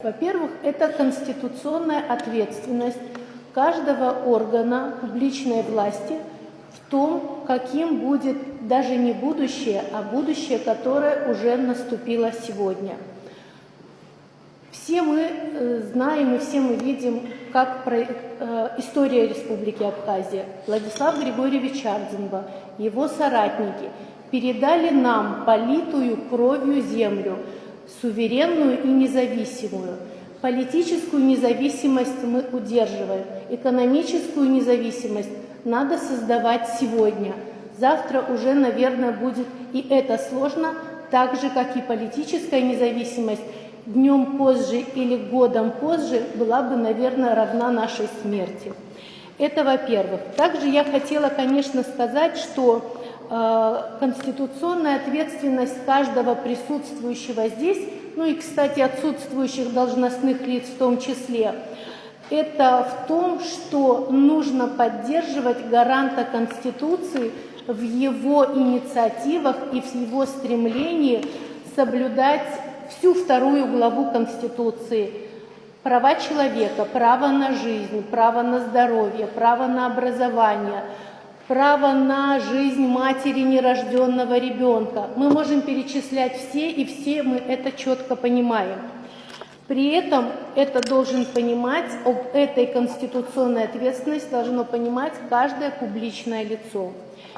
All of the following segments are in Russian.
Во-первых, это конституционная ответственность каждого органа публичной власти в том, каким будет даже не будущее, а будущее, которое уже наступило сегодня. Все мы знаем и все мы видим, как история Республики Абхазия. Владислав Григорьевич Ардзинба, его соратники передали нам политую кровью землю, суверенную и независимую. Политическую независимость мы удерживаем, экономическую независимость надо создавать сегодня. Завтра уже, наверное, будет и это сложно, так же, как и политическая независимость, днем позже или годом позже была бы, наверное, равна нашей смерти. Это во-первых. Также я хотела, конечно, сказать, что конституционная ответственность каждого присутствующего здесь, ну и, кстати, отсутствующих должностных лиц в том числе, это в том, что нужно поддерживать гаранта Конституции в его инициативах и в его стремлении соблюдать всю вторую главу Конституции. Права человека, право на жизнь, право на здоровье, право на образование, право на жизнь матери нерожденного ребенка. Мы можем перечислять все, и все мы это четко понимаем. При этом это должен понимать, об этой конституционной ответственности должно понимать каждое публичное лицо.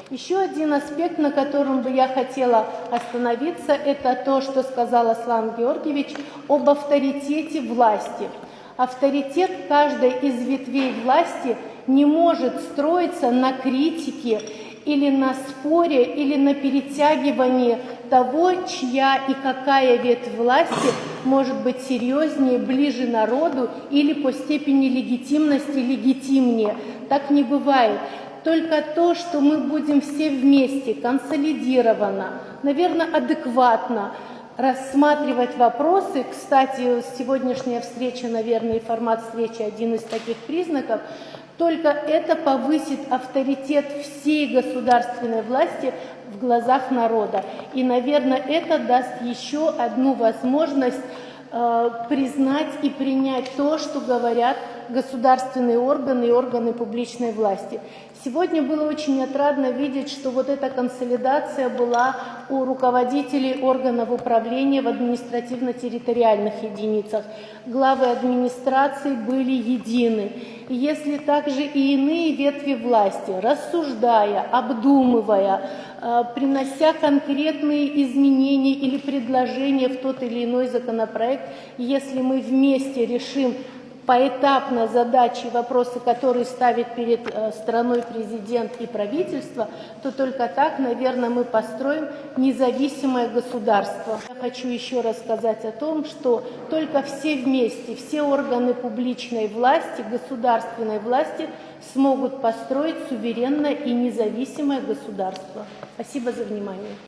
Еще один аспект, на котором бы я хотела остановиться, это то, что сказал Аслан Георгиевич об авторитете власти. Авторитет каждой из ветвей власти не может строиться на критике или на споре, или на перетягивании того, чья и какая ветвь власти может быть серьезнее, ближе народу или по степени легитимности легитимнее. Так не бывает. Только то, что мы будем все вместе, консолидированно, наверное, адекватно рассматривать вопросы. Кстати, сегодняшняя встреча, наверное, и формат встречи один из таких признаков. Только это повысит авторитет всей государственной власти в глазах народа. И, наверное, это даст еще одну возможность признать и принять то, что говорят государственные органы и органы публичной власти. Сегодня было очень отрадно видеть, что вот эта консолидация была у руководителей органов управления в административно-территориальных единицах. Главы администрации были едины. И если также и иные ветви власти, рассуждая, обдумывая, принося конкретные изменения или предложения в тот или иной законопроект, если мы вместе решим поэтапно задачи и вопросы, которые ставит перед страной президент и правительство, то только так, наверное, мы построим независимое государство. Я хочу еще раз сказать о том, что только все вместе, все органы публичной власти, государственной власти смогут построить суверенное и независимое государство. Спасибо за внимание.